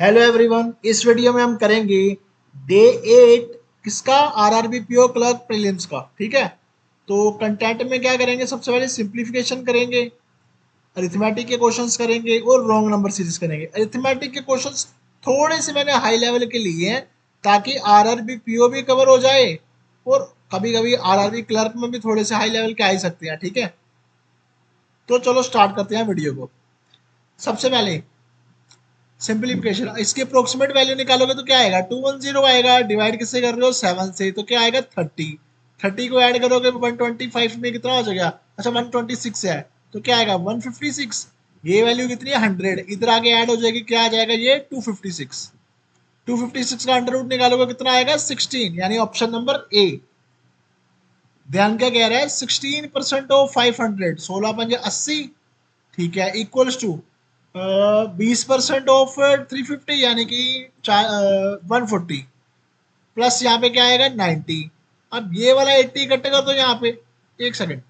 Hello everyone, इस video में हम करेंगे डे 8 किसका आरआरबी पीओ क्लर्क प्रीलिम्स का। ठीक है, तो कंटेंट में क्या करेंगे, सबसे पहले सिंप्लीफिकेशन करेंगे, अरिथमेटिक के क्वेश्चंस करेंगे और रॉन्ग नंबर सीरीज करेंगे। अरिथमेटिक के क्वेश्चंस थोड़े से मैंने हाई लेवल के लिए हैं ताकि आरआरबी पीओ भी कवर हो जाए और कभी कभी आरआरबी क्लर्क में भी थोड़े से हाई लेवल के आ ही सकते हैं। ठीक है, तो चलो स्टार्ट करते हैं वीडियो को। सबसे पहले सिंपलीफिकेशन, इसकी अप्रोक्सीमेट वैल्यू निकालोगे तो क्या आएगा, 210 आएगा। डिवाइड किससे कर रहे हो, 7 से, तो क्या आएगा 30। 30 को ऐड करोगे 125 में कितना हो जाएगा, अच्छा 126 है तो क्या आएगा 156। ये वैल्यू कितनी है 100, इधर आगे ऐड हो जाएगी, क्या आ जाएगा ये 256। 256 का अंडर रूट निकालोगे कितना आएगा 16, यानी ऑप्शन नंबर ए। ध्यान क्या कह रहा है, 16% ऑफ 500, 16 पंजे 80, ठीक है, इक्वल्स टू 20% ऑफ 350 यानी कि 140, प्लस यहाँ पे क्या आएगा 90। अब ये वाला 80 इकट्ठे कर दो यहाँ पे, एक सेकेंड,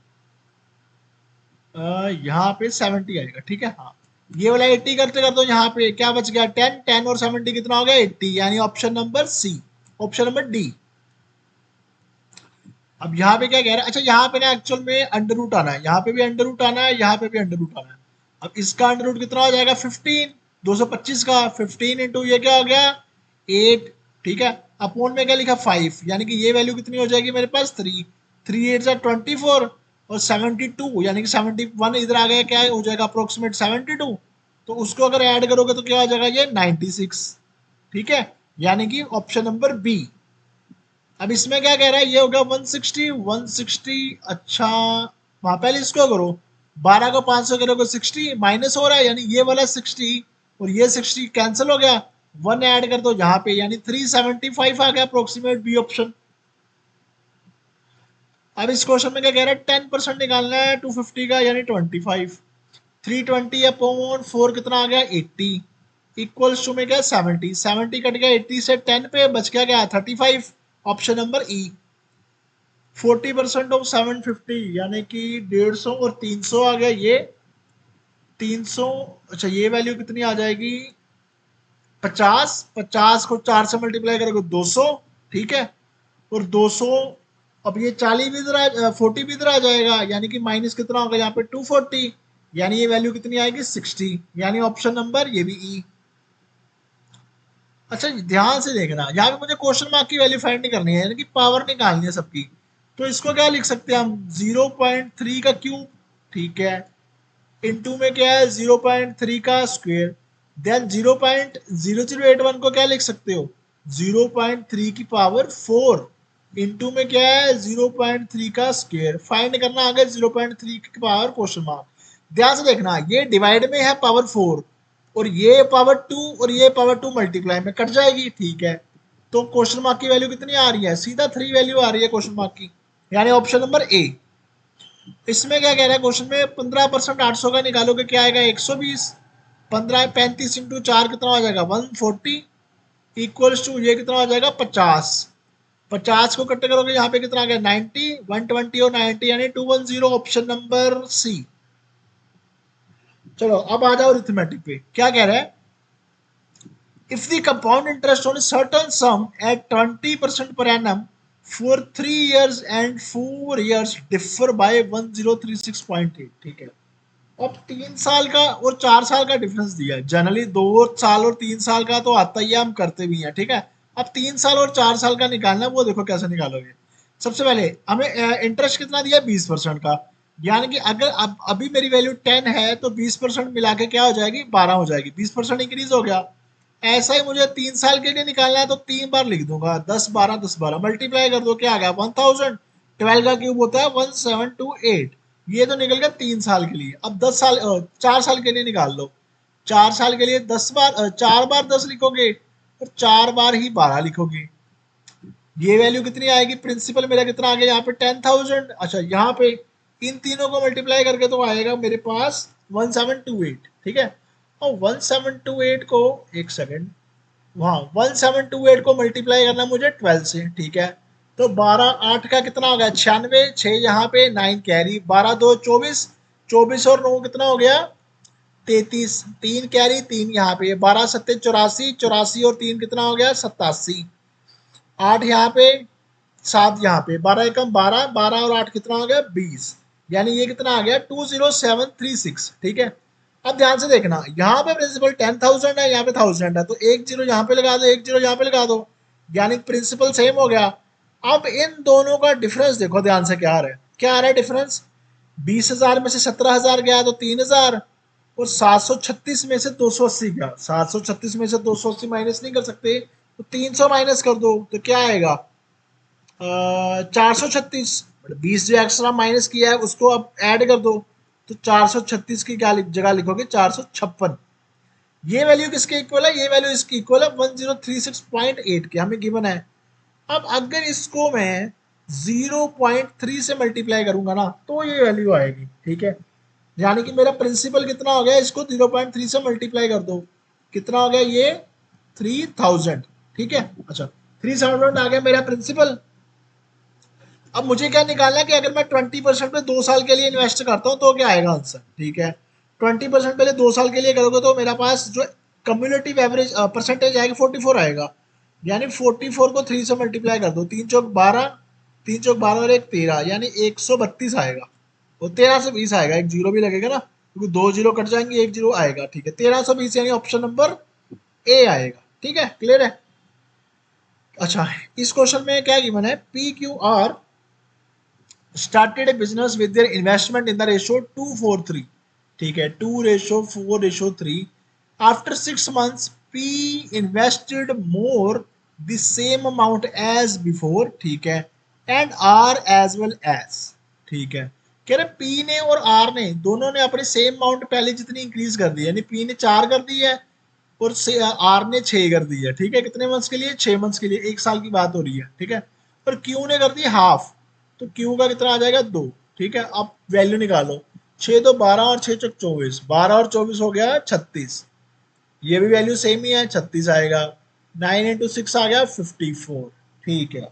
यहाँ पे 70 आएगा। ठीक है, हाँ, ये वाला 80 इकट्ठे कर दो, यहाँ पे क्या बच गया 10, 10 और 70 कितना हो गया 80, यानी option number C, option number D. अब यहाँ पे क्या कह रहा है, अच्छा यहाँ पे ना एक्चुअल में अंडर रूट आना है, यहाँ पे भी अंडर रूट आना है, यहाँ पे भी अंडर रूट आना है। अब इसका अंडर रूट कितना हो जाएगा 15, 225 का 15 इंटू ये क्या हो गया 8, ठीक है, अपोन में क्या लिखा 5, यानी कि ये वैल्यू कितनी हो जाएगी मेरे पास 3, 3 8 24 और 72 यानी कि 71 इधर आ गया, क्या हो जाएगा अप्रोक्सीमेट 72, तो उसको अगर ऐड करोगे तो क्या हो जाएगा ये 96। ठीक है, यानी कि ऑप्शन नंबर बी। अब इसमें क्या कह रहा है, ये होगा 160, 160, अच्छा वहां पहले इसको करो, 12 को 5 से करोगे 60 माइनस हो रहा है, यानी ये वाला 60 और ये 60 कैंसिल हो गया, 1 ऐड कर दो यहाँ पे, यानी 375 आ गया अप्रोक्सीमेट बी ऑप्शन। अब इस क्वेश्चन में क्या कह रहा है, 10% निकालना है 250 का, यानी 25, 320 अपॉन 4 कितना आ गया 80, इक्वल्स टू में क्या 70, 70 कट गया 80 से 10 पे बच गया क्या 35, ऑप्शन नंबर ई। 40% ऑफ 750 यानी कि 150 और 300 आ गया ये 300, अच्छा ये वैल्यू कितनी आ जाएगी 50, 50 को 4 से मल्टीप्लाई करोगे 200, ठीक है, और 200, अब ये 40 भी इधर 40 भी इधर आ जाएगा, यानी कि माइनस कितना होगा यहाँ पे 240, यानी ये वैल्यू कितनी आएगी 60, यानी ऑप्शन नंबर ये भी ई। अच्छा ध्यान से देखना, यहाँ पे मुझे क्वेश्चन मार्क की वैल्यू फाइंड नहीं करनी है, यानी कि पावर निकालनी है सबकी। तो इसको क्या लिख सकते हैं हम, 0.3 का क्यूब, ठीक है, इनटू में क्या है 0.3 का स्क्वायर, देन 0.0081 को क्या लिख सकते हो 0.3 की पावर 4, इनटू में क्या है 0.3 का स्क्वायर, फाइंड करना आगे 0.3 की पावर क्वेश्चन मार्क। ध्यान से देखना, ये डिवाइड में है पावर 4 और ये पावर 2 और ये पावर 2 मल्टीप्लाई में कट जाएगी, ठीक है, तो क्वेश्चन मार्क की वैल्यू कितनी आ रही है, सीधा 3 वैल्यू आ रही है क्वेश्चन मार्क की, यानी ऑप्शन नंबर ए। इसमें क्या कह रहा है क्वेश्चन में 15% 800 का निकालोगे क्या आएगा 120, 15 35 इंटू 4 कितना हो जाएगा 140, इक्वल्स टू ये कितना हो जाएगा 50, 50 को कट करोगे यहाँ पे कितना आ गया 90, 120 और 90 यानी 210, ऑप्शन नंबर सी। चलो अब आ जाओ अरिथमेटिक पे, क्या कह रहा है, if the compound interest on a certain sum at 20% per annum for 3 years and 4 years differ by 1036.8, ठीक है, अब 3 साल का और 4 साल का डिफरेंस दिया है, जनरली 2 साल और 3 साल का तो आता ही है, हम करते भी हैं, ठीक है। अब 3 साल और 4 साल का निकालना है, वो देखो कैसे निकालोगे। सबसे पहले हमें इंटरेस्ट कितना दिया 20% का, यानी कि अगर अब अभी मेरी वैल्यू 10 है तो 20% मिला के क्या हो जाएगी 12 हो जाएगी, 20% इंक्रीज हो गया। ऐसा ही मुझे 3 साल के लिए निकालना है तो 3 बार लिख दूंगा, 10 12 10 12 मल्टीप्लाई कर दो, क्या आ गया 1000, 12 का क्यूब होता है 1728, ये तो निकल गया 3 साल के लिए। अब 10 साल 4 साल के लिए निकाल लो, 4 साल के लिए 10 बार 4 बार 10 लिखोगे और 4 बार ही 12 लिखोगे, ये वैल्यू कितनी आएगी, प्रिंसिपल मेरा कितना आ गया यहाँ पे 10,000, अच्छा यहाँ पे इन तीनों को मल्टीप्लाई करके तो आएगा मेरे पास 1728, ठीक है, और 1728 को एक सेकेंड, वहाँ 1728 को मल्टीप्लाई करना मुझे 12 से, ठीक है, तो 12 8 का कितना हो गया 96, 6 यहाँ पे 9 कैरी, 12 2 24, 24 और 9 कितना हो गया 33, 3 कैरी 3 यहाँ पे, 12 सत्ते 84, 84 और 3 कितना हो गया 87, 8 यहाँ पे 7 यहाँ पे, 12 एकम 12, 12 और 8 कितना हो गया 20, यानी ये कितना आ गया 20736। ठीक है, अब ध्यान से देखना, यहाँ पे प्रिंसिपल 10,000 है, यहाँ पे 1000 है, तो एक जीरो यहाँ पे लगा दो, एक जीरो यहाँ पे लगा दो, यानी प्रिंसिपल सेम हो गया। अब इन दोनों का डिफरेंस देखो ध्यान से, क्या आ रहा है, क्या आ रहा है डिफरेंस, 20,000 में से 17,000 गया तो 3,000, और 736 में से 280 गया, 736 में से 280 माइनस नहीं कर सकते, तो 300 माइनस कर दो, तो क्या आएगा 436, 20 जो एक्स्ट्रा माइनस किया है उसको अब ऐड कर दो, तो 436 की क्या जगह लिखोगे 456। ये वैल्यू किसके इक्वल है, ये वैल्यू इसकी इक्वल है 1036.8 के, हमें गिवन है। अब अगर इसको मैं 0.3 से मल्टीप्लाई करूंगा ना तो ये वैल्यू आएगी। ठीक है, यानी कि मेरा प्रिंसिपल कितना हो गया, इसको 0.3 से मल्टीप्लाई कर दो, कितना हो गया ये 3000। ठीक है, अच्छा 3000 आ गया मेरा प्रिंसिपल। अब मुझे क्या निकालना है कि अगर मैं 20% पे 2 साल के लिए इन्वेस्ट करता हूँ तो क्या आएगा आंसर। ठीक है, 20% पहले 2 साल के लिए करोगे तो मेरा पास जो कम्युलेटिव एवरेज परसेंटेज आएगा 44 आएगा, यानी 44 को 3 से मल्टीप्लाई कर दो, 3 चौक 12, 3 चौक 12 और 1 13, यानी 132 आएगा, और 1320 आएगा, एक जीरो भी लगेगा ना क्योंकि 2 जीरो कट जाएंगे, 1 जीरो आएगा। ठीक है, 1320 यानी ऑप्शन नंबर ए आएगा। ठीक है, क्लियर है। अच्छा, इस क्वेश्चन में क्या गिवन है, P Q R started a business with their investment in the ratio 2:4:3। ठीक है, 2:4:3। After 6 months, P invested more the same amount as before। ठीक है, and R as well as। ठीक है, कह रहे P ने और R ने दोनों ने अपने सेम अमाउंट पहले जितनी इंक्रीज कर दी, यानी P ने 4 कर दी है और R ने 6 कर दी है। ठीक है, कितने मंथ्स के लिए, 6 मंथ्स के लिए, 1 साल की बात हो रही है। ठीक है, पर Q ने कर दी हाफ, तो Q का कितना आ जाएगा 2। ठीक है, अब वैल्यू निकालो, 6 तो 12 और 6 चौक 24, 12 और 24 हो गया 36, ये भी वैल्यू सेम ही है 36 आएगा, 9 इंटू 6 आ गया 54। ठीक है,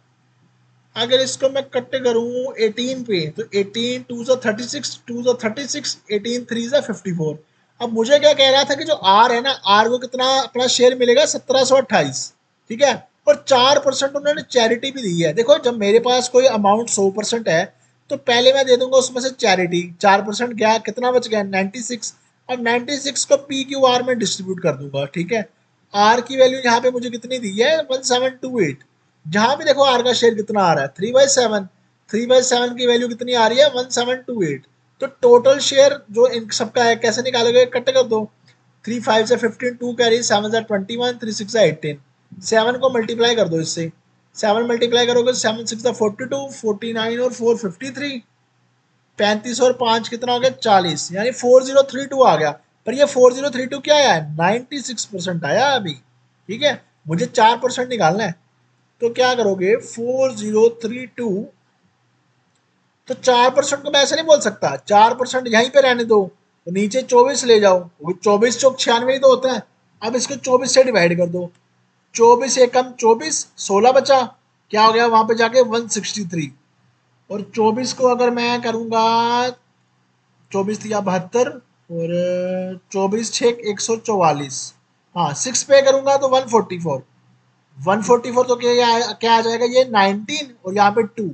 अगर इसको मैं कट करूं 18 पे तो 18 2 सा 36, 2 सा 36, 18 3 सा 54। अब मुझे क्या कह रहा था कि जो आर है ना, आर को कितना अपना शेयर मिलेगा 1728। ठीक है, और 4% उन्होंने चैरिटी भी दी है। देखो, जब मेरे पास कोई अमाउंट 100% है तो पहले मैं दे दूंगा उसमें से चैरिटी, 4% गया, कितना बच गया 96। अब 96 को पी क्यू आर में डिस्ट्रीब्यूट कर दूंगा। ठीक है, आर की वैल्यू यहाँ पे मुझे कितनी दी है 1728, जहां भी देखो आर का शेयर कितना आ रहा है 3/7, 3/7 की वैल्यू कितनी आ रही है 1728। तो टोटल शेयर जो इन सबका है कैसे निकालोगे, कट कर दो, 3 5 से 15, 2 कैरी, 7 से 21, 3 6 से 18, 7 को मल्टीप्लाई कर दो इससे, 7 मल्टीप्लाई करोगे 7 6 42, 49 और 4 53, 35 और 5 कितना हो गया 40, यानी 4032 आ गया। पर ये 4032 क्या आया है 96% आया अभी। ठीक है, मुझे 4% निकालना है, तो क्या करोगे 4032, तो 4% को मैं ऐसे नहीं बोल सकता, 4% यहीं पे रहने दो, तो नीचे 24 ले जाओ, वो 24 चौक 96 ही तो होता है। अब इसको 24 से डिवाइड कर दो, 24 एकम 24, 16 बचा, क्या हो गया वहां पे जाके 163, और 24 को अगर मैं करूंगा 24 या 72, और 24 छः 144, हाँ 6 पे करूंगा तो 144, 144 तो क्या क्या आ जाएगा ये 19 और यहाँ पे 2,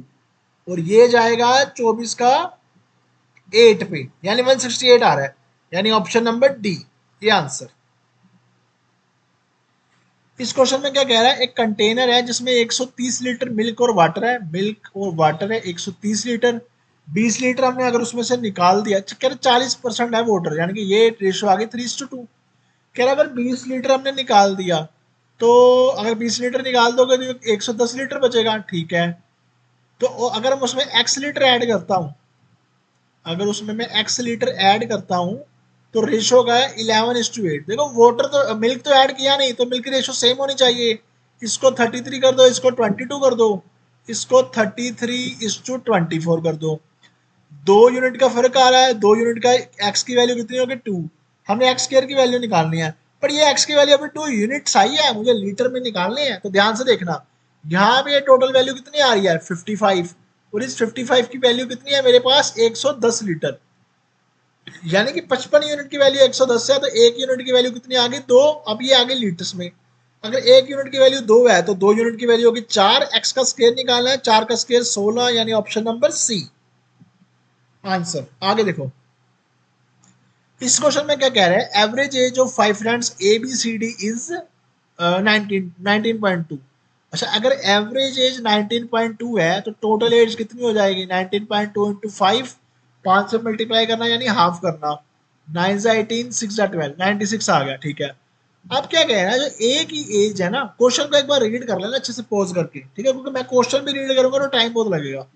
और ये जाएगा 24 का 8 पे, यानी 168 आ रहा है, यानी ऑप्शन नंबर डी ये आंसर। इस क्वेश्चन में क्या कह रहा है, एक कंटेनर है जिसमें 130 लीटर मिल्क और वाटर है, मिल्क और वाटर है 130 लीटर, 20 लीटर हमने अगर उसमें से निकाल दिया, कह रहे 40% है वाटर, यानी कि ये रेशियो आ गई 3:2। कह रहा अगर 20 लीटर हमने निकाल दिया तो अगर 20 लीटर निकाल दोगे तो 110 लीटर बचेगा। ठीक है, तो अगर हम उसमें एक्स लीटर ऐड करता हूँ, अगर उसमें मैं एक्स लीटर ऐड करता हूँ तो रेशो का है 11:8। देखो वाटर तो मिल्क तो ऐड किया नहीं, तो मिल्क की रेशो सेम होनी चाहिए, इसको 33 कर दो, इसको 22 कर दो, इसको 33:24 कर दो, 2 यूनिट का फर्क आ रहा है, 2 यूनिट का एक्स की वैल्यू कितनी होगी 2, हमने एक्स स्क्वायर की वैल्यू निकालनी है, पर ये एक्स की वैल्यू अभी 2 यूनिट्स आई है, मुझे लीटर में निकालनी है। तो ध्यान से देखना, यहाँ पे टोटल वैल्यू कितनी आ रही है 55, और इस 55 की वैल्यू कितनी है मेरे पास 110 लीटर। यानी कि 55 यूनिट की वैल्यू 110 है, तो 1 यूनिट की वैल्यू कितनी आ गई? 2। अब ये आ गई लीटर्स में। अगर 1 यूनिट की वैल्यू 2 है तो 2 यूनिट की वैल्यू होगी 4। एक्स का स्केयर निकालना है, 4 का स्केयर 16, यानी ऑप्शन नंबर सी आंसर। आगे देखो, इस क्वेश्चन में क्या कह रहे हैं? Average age of 5 friends A B C D is 19.2। अच्छा, अगर एवरेज एज 19.2 है तो टोटल एज कितनी हो जाएगी? 19.2 इंटू 5, 5 से मल्टीप्लाई करना यानी हाफ करना। 9 से 18, 6 से 12, 96 आ गया। ठीक है, अब क्या कह रहा है? जो ए की एज है ना, क्वेश्चन को एक बार रीड कर लेना अच्छे से पॉज करके, ठीक है, क्योंकि मैं क्वेश्चन भी रीड करूंगा तो टाइम बहुत लगेगा।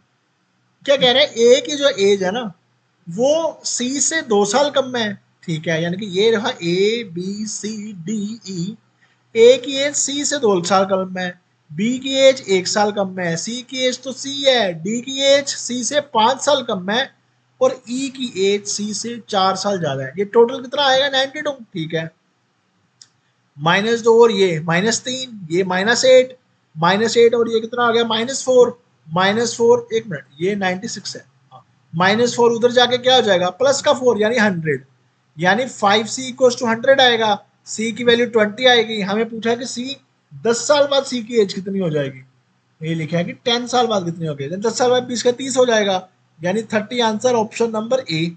क्या कह रहा है? ए की जो एज है ना, वो सी से 2 साल कम है। ठीक है, यानी कि ये रहा ए बी सी डी ई। ए की एज सी से 2 साल कम है, बी की एज 1 साल कम है, सी की एज तो सी है, डी की एज सी से 5 साल कम है, और ई की एज सी से 4 साल ज्यादा है। ये टोटल कितना आएगा? 92। ठीक है, -2 और ये -3, ये -8, -8 और ये कितना आ गया? -4, -4, एक मिनट, ये 96 है। -4 उधर जाके क्या हो जाएगा? प्लस का 4 यानी 100, यानी 5c इक्वल टू 100 आएगा। सी की वैल्यू 20 आएगी। हमें पूछा कि सी 10 साल बाद सी की एज कितनी हो जाएगी? ये लिखा है कि 10 साल बाद कितनी होगी? 10 साल बाद 20 का 30 हो जाएगा, यानी 30 आंसर ऑप्शन नंबर ए।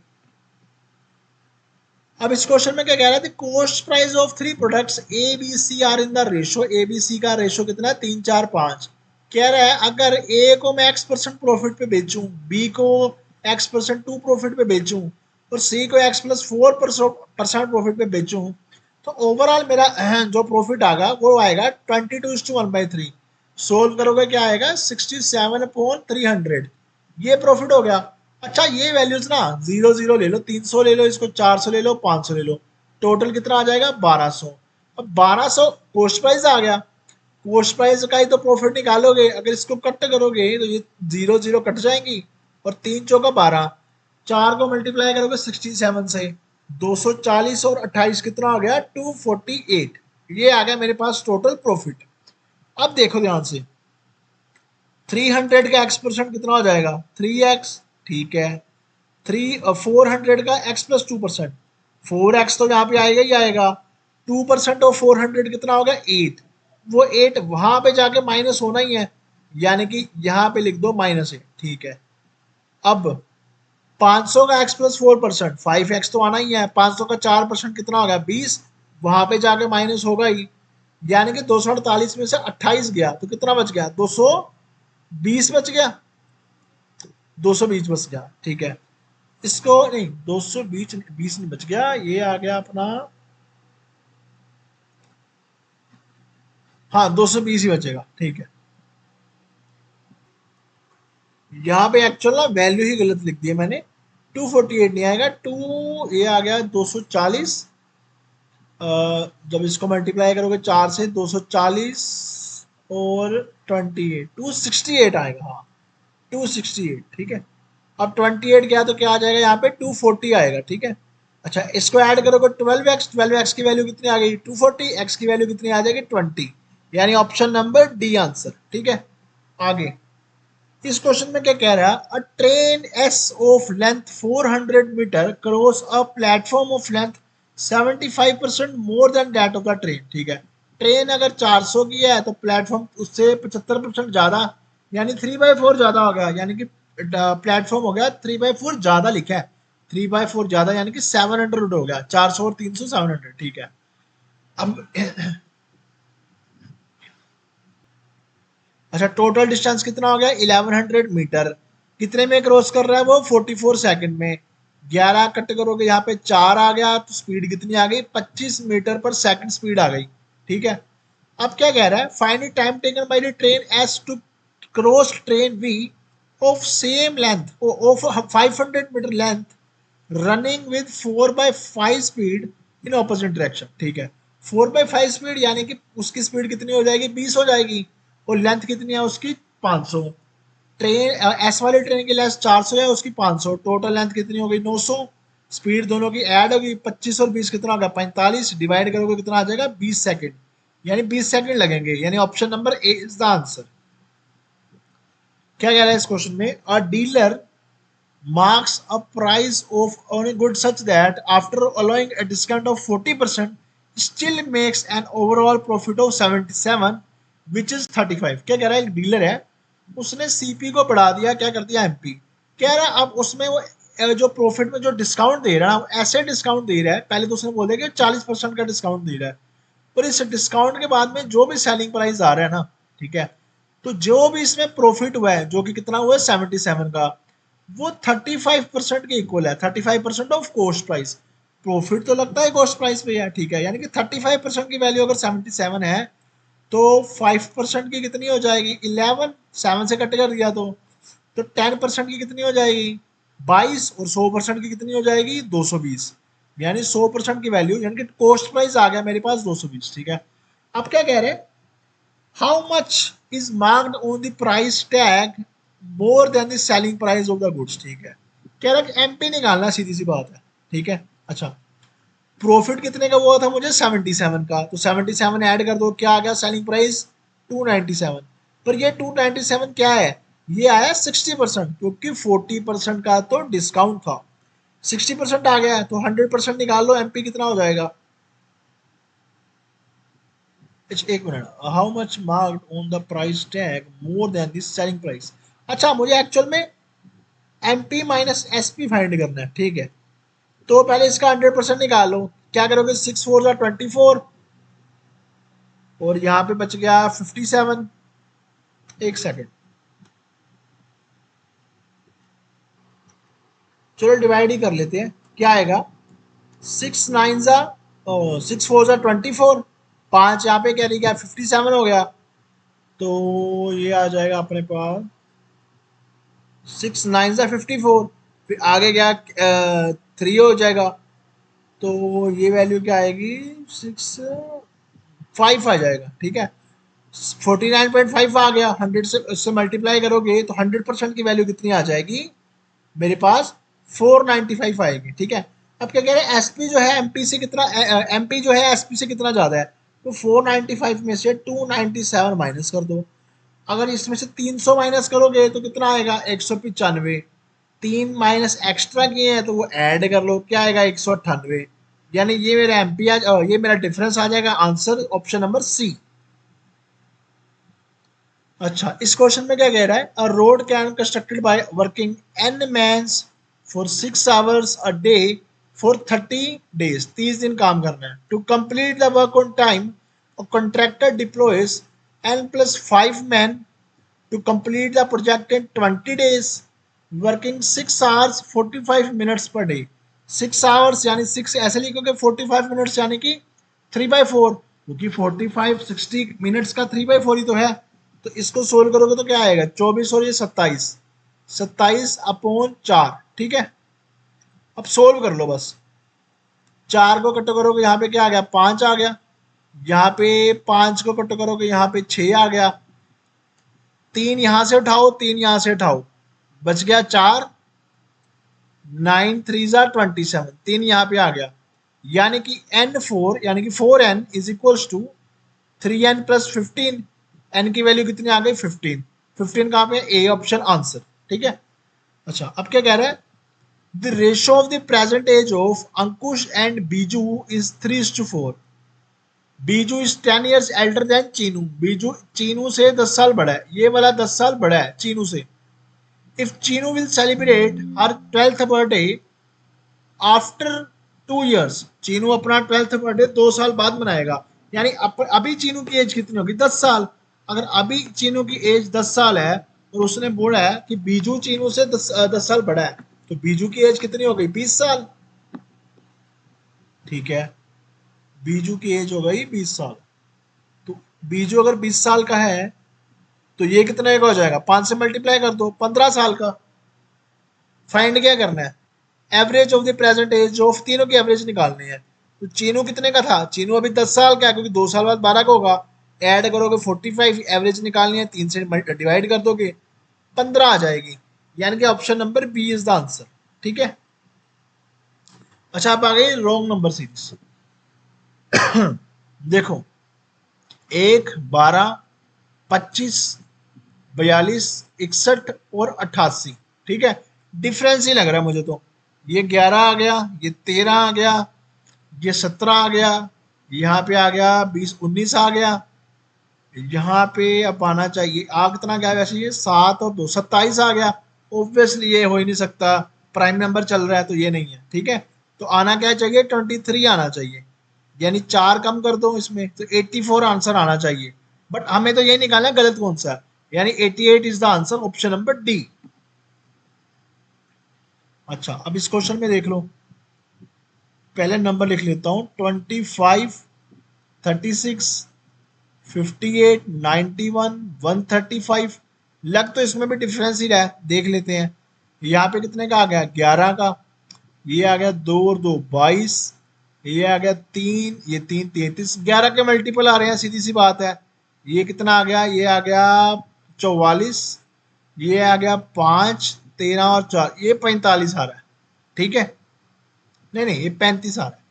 अब इस क्वेश्चन में क्या कह रहा है? Cost price of 3 products A B C are in the ratio. A B C का रेशो कितना है? 3 4 5। कह रहा है अगर ए को मैं x% प्रॉफिट पे बेचूं, बी को x% 2 प्रॉफिट पे बेचूं, और सी को x+4% प्रॉफिट पे बेचूं, तो ओवरऑल मेरा जो प्रॉफिट आएगा वो आएगा 22:1/3। सोल्व करोगे क्या आएगा? 67/300। ये प्रॉफिट हो गया। अच्छा, ये वैल्यूज ना 0 0 ले लो, 300 ले लो, इसको 400 ले लो, 500 ले लो, टोटल कितना आ जाएगा? 1200। अब 1200 कॉस्ट प्राइस आ गया। कॉस्ट प्राइस का ही तो प्रॉफिट निकालोगे। अगर इसको कट करोगे तो ये 0 0 कट जाएंगी, और 3 चौका 12, 4 को मल्टीप्लाई करोगे 67 से, 240 और 28 कितना आ गया? 248। ये आ गया मेरे पास टोटल प्रॉफिट। अब देखो ध्यान से, 300 का x% कितना हो जाएगा? 3x। ठीक है, 400 का x+2%, 4x तो यहाँ पे आएगा ही आएगा। 2% ऑफ 400 कितना होगा? 8। वो 8 वहां पे जाके माइनस होना ही है, यानी कि यहाँ पे लिख दो -8। ठीक है, अब 500 का x+4%, 5x तो आना ही है। 500 का 4% कितना होगा? 20, वहां पे जाके माइनस होगा ही, यानी कि 248 में से 28 गया तो कितना बच गया? 220 बच गया, 220 बच गया। ठीक है, इसको नहीं, 220 20 नहीं बच गया, ये आ गया अपना, हाँ 220 ही बचेगा। ठीक है, यहाँ पे एक्चुअल ना वैल्यू ही गलत लिख दी है मैंने। 248 नहीं आएगा, ये आ गया 240। जब इसको मल्टीप्लाई करोगे 4 से, 240 और 28, 268 आएगा। हाँ 268। ठीक है, अब 28 गया तो क्या आ जाएगा? यहाँ पे 240 आएगा। ठीक है, अच्छा इसको ऐड करोगे 12x, 12x की वैल्यू कितनी आ गई? 240, x की वैल्यू कितनी आ जाएगी? 20, यानी ऑप्शन नंबर डी आंसर। ठीक है, आगे इस क्वेश्चन में क्या कह रहा है? A train S of length 400 metre cross a platform of length 75% more than that of the train. ठीक है, ट्रेन अगर 400 की है तो प्लेटफॉर्म उससे 75% ज्यादा, यानी 3/4 ज्यादा हो गया, यानी कि प्लेटफॉर्म हो गया 3/4 ज्यादा लिखा है। 3/4 ज्यादा यानी कि 700 हो गया। 400 और 300 700। ठीक है, अब अच्छा टोटल डिस्टेंस कितना हो गया? 1100 मीटर। कितने में क्रॉस कर रहा है वो? 44 सेकंड में। 11 कट करोगे, यहाँ पे 4 आ गया तो स्पीड कितनी आ गई? 25 मीटर पर सेकंड स्पीड आ गई। ठीक है, अब क्या कह रहा है? Find time taken by the train S to cross train V of same length of 500 metre length running with 4/5 speed in opposite direction. ठीक है, 4/5 स्पीड यानी कि उसकी स्पीड कितनी हो जाएगी? 20 हो जाएगी, और लेंथ कितनी है उसकी? 500। ट्रेन एस वाली ट्रेन की लेंथ 400 है, उसकी 500, टोटल लेंथ कितनी हो गई? 900। स्पीड दोनों की ऐड होगी, 25 और 20 कितना होगा? 45, डिवाइड करोगे कितना आ जाएगा? 20 सेकंड, यानी 20 सेकंड लगेंगे, यानी option number A is the answer. क्या कह रहा है इस क्वेश्चन में? अ dealer marks a price of on a good such that after allowing a discount of 40% still makes an overall profit of 77 which is 35। क्या कह रहा है, एक डीलर है, उसने सीपी को बढ़ा दिया, क्या कर दिया एमपी, कह रहा है अब उसमें वो जो प्रॉफिट में जो डिस्काउंट दे रहा है ऐसे डिस्काउंट दे रहा है, पहले तो उसने बोल दिया कि 40% का डिस्काउंट दे रहा है, पर इस डिस्काउंट के बाद में जो भी सेलिंग प्राइस आ रहा है ना, ठीक है, तो जो भी इसमें प्रॉफिट हुआ है जो कि कितना हुआ है 77 का, वो 35% के इक्वल है, 35% ऑफ कॉस्ट प्राइस। प्रॉफिट तो लगता है कॉस्ट प्राइस पे है, ठीक है, यानी कि 35% की वैल्यू अगर 77 है तो 5% की कितनी हो जाएगी 11, 7 से कट कर दिया तो 10% की कितनी हो जाएगी 22 और 100% की कितनी हो जाएगी 220, यानी 100% की वैल्यू यानी कि कॉस्ट प्राइस आ गया मेरे पास 220। ठीक है, अब क्या कह रहे हैं, how much is marked on the price tag more than the selling price of the goods. ठीक है, कह रहा है एमपी निकालना, सीधी सी बात है। ठीक है, अच्छा प्रॉफिट कितने का हुआ था मुझे 77 का, तो 77 ऐड कर दो, क्या आ गया सेलिंग प्राइस 297। पर ये 297 क्या है, ये आया 60%, क्योंकि 40% का तो डिस्काउंट था, 60% आ गया है, तो 100% निकाल लो, एमपी कितना हो जाएगा। एक minute, how much marked on the price tag more than this selling price. अच्छा मुझे एक्चुअल में एमपी माइनस एसपी फाइंड करना है। ठीक है, तो पहले इसका 100% निकालो, क्या करोगे 6 4 24 और यहाँ पे बच गया 57। एक सेकंड, चलो डिवाइड ही कर लेते हैं, क्या आएगा 6 9 जा 6 4 जा 24, 5 यहाँ पे कैरी गया 57 हो गया, तो ये आ जाएगा अपने पास 6 9 जा 54, फिर आगे गया 3 हो जाएगा, तो ये वैल्यू क्या आएगी 6 5 आ जाएगा। ठीक है, 49.5 आ गया, 100 से उससे मल्टीप्लाई करोगे तो 100% की वैल्यू कितनी आ जाएगी मेरे पास 495 आएगी। ठीक है, अब क्या कह रहे हैं एसपी जो है एमपी से कितना, एमपी जो है एसपी से कितना ज्यादा है, तो 495 में से 297 माइनस कर दो, अगर इसमें से 300 माइनस करोगे तो कितना आएगा 195, 3 माइनस एक्स्ट्रा किए हैं तो वो ऐड कर लो, क्या आएगा 198, यानी ये मेरा एमपी ये मेरा डिफरेंस आ जाएगा, आंसर ऑप्शन नंबर सी। अच्छा इस क्वेश्चन में क्या कह रहा है, a road can constructed by working N mans for 6 hours a day for 30 days, 30 दिन काम करना है, to complete the work on time a contractor deploys N plus 5 man to complete the project in 20 days working 6 hours 45 minutes per day. 6 hours यानी 6 ऐसे लिखोगे 45 minutes यानी कि 3/4, क्योंकि 45 60 मिनट्स का 3/4 ही तो है, तो इसको सोल्व करोगे तो क्या आएगा 24 और ये 27, 27/4। ठीक है, अब सोल्व कर लो बस, 4 को कट करोगे यहाँ पे क्या आ गया 5 आ गया, यहाँ पे 5 को कट करोगे यहाँ पे 6 आ गया, 3 यहाँ से उठाओ 3 यहाँ से उठाओ, बच गया 4, 9 3 जा 27, 3 यहाँ पे आ गया, यानी कि n4 यानी कि 4n is equals to 3n plus 15, n की वैल्यू कितनी आ गई 15, 15 कहाँ पे ए ऑप्शन आंसर। ठीक है, अच्छा अब क्या कह रहा है, the ratio of the present age of Ankush and Biju is 3:4, Biju is 10 years elder than Chinu, Biju Chinu से 10 साल बड़ा है, ये वाला 10 साल बड़ा है चीनू से। If Chinu will celebrate her 12th birthday after 2 years, Chinu अपना 12th बर्थडे 2 साल बाद मनाएगा, यानी अभी चीनू की एज कितनी होगी 10 साल, अगर अभी चीनू की एज 10 साल है और उसने बोला है कि बीजू चीनू से 10 साल बड़ा है, तो बीजू की एज कितनी हो गई 20 साल। ठीक है, बीजू की एज हो गई 20 साल, तो बीजू अगर 20 साल का है तो ये कितने का हो जाएगा 5 से मल्टीप्लाई कर दो 15 साल का। फाइंड क्या करना है, average of the present age of, तीनों की एवरेज निकालनी है, तो चीनू कितने का था, चीनू अभी 10 साल का है क्योंकि 2 साल बाद 12 का होगा, ऐड करोगे 45, एवरेज निकालनी है 3 से डिवाइड कर दोगे 15 आ जाएगी, यानी कि option number B is the answer. ठीक है, अच्छा आप आ गए रॉन्ग नंबर सीरीज। देखो 1 12 25 42 61 और 88, ठीक है, डिफरेंस ही लग रहा है मुझे तो। ये 11 आ गया, ये 13 आ गया, ये 17 आ गया, यहाँ पे आ गया 20 19 आ गया, यहाँ पे अब आना चाहिए आ कितना गया वैसे, ये 7 और 2 27 आ गया। ऑब्वियसली ये हो ही नहीं सकता, प्राइम नंबर चल रहा है तो ये नहीं है। ठीक है, तो आना क्या चाहिए, 23 आना चाहिए, यानी 4 कम कर दो इसमें तो 84 आंसर आना चाहिए। बट हमें तो ये निकालना है गलत कौन सा है, यानी 88 is the answer, option number D. अच्छा, अब इस क्वेश्चन में देख लो, पहले नंबर लिख लेता हूँ, 25 36 58 91 135। लग तो इसमें भी डिफरेंस ही रहा है, देख लेते हैं। यहाँ पे कितने का आ गया, 11 का, ये आ गया 2 और 2 22, ये आ गया 3, ये 3 33, 11 के मल्टीपल आ रहे हैं, सीधी सी बात है। ये कितना आ गया, ये आ गया 44, ये आ गया 5 13 और 4, ये 45 आ रहा है। ठीक है, नहीं नहीं ये 35 आ रहा है,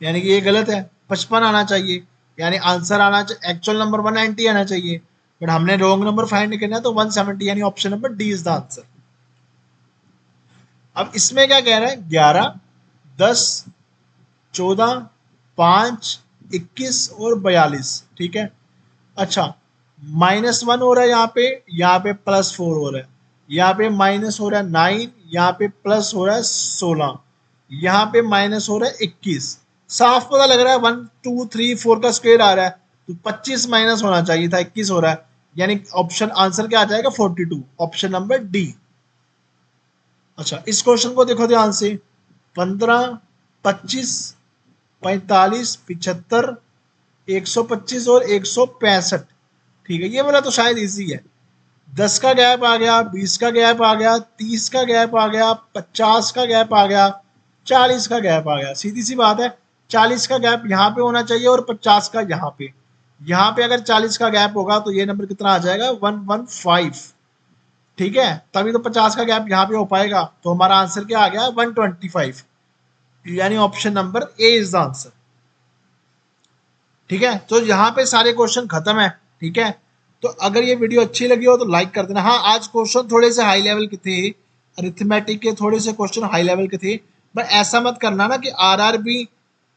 यानी कि ये गलत है, 55 आना चाहिए, यानी आंसर आना चाहिए, एक्चुअल नंबर 190 आना चाहिए, बट हमने रॉन्ग नंबर फाइंड करना है तो 170, यानी option number D is the answer. अब इसमें क्या कह रहा है, 11 10 14 5 21 और 42। ठीक है, अच्छा, -1 हो रहा है यहाँ पे +4 हो रहा है, यहाँ पे माइनस हो रहा है 9, यहाँ पे प्लस हो रहा है 16, यहाँ पे माइनस हो रहा है 21। साफ पता लग रहा है 1 2 3 4 का स्क्वायर आ रहा है, तो 25 माइनस होना चाहिए था, 21 हो रहा है, यानी ऑप्शन आंसर क्या आ जाएगा, 42, ऑप्शन नंबर डी। अच्छा, इस क्वेश्चन को देखो ध्यान से, 15 25 45 75 125 और 165। ठीक है, ये वाला तो शायद इजी है। 10 का गैप आ गया, 20 का गैप आ गया, 30 का गैप आ गया, 50 का गैप आ गया, 40 का गैप आ गया। सीधी सी बात है, 40 का गैप यहाँ पे होना चाहिए और 50 का यहाँ पे। यहाँ पे अगर 40 का गैप होगा तो ये नंबर कितना आ जाएगा, 115। ठीक है, तभी तो 50 का गैप यहाँ पे हो पाएगा, तो हमारा आंसर क्या आ गया, 125, यानी option number A is the answer. ठीक है, तो यहाँ पे सारे क्वेश्चन खत्म है। ठीक है, तो अगर ये वीडियो अच्छी लगी हो तो लाइक कर देना। हाँ, आज क्वेश्चन थोड़े से हाई लेवल के थे, अरिथमेटिक के थोड़े से क्वेश्चन हाई लेवल के थे, बट ऐसा मत करना ना कि आरआरबी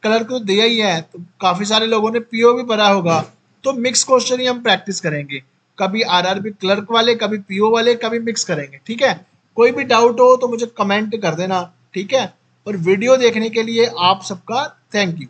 क्लर्क तो दिया ही है, तो काफी सारे लोगों ने पीओ भी भरा होगा, तो मिक्स क्वेश्चन ही हम प्रैक्टिस करेंगे, कभी आरआरबी क्लर्क वाले, कभी पीओ वाले, कभी मिक्स करेंगे। ठीक है, कोई भी डाउट हो तो मुझे कमेंट कर देना। ठीक है, और वीडियो देखने के लिए आप सबका थैंक यू।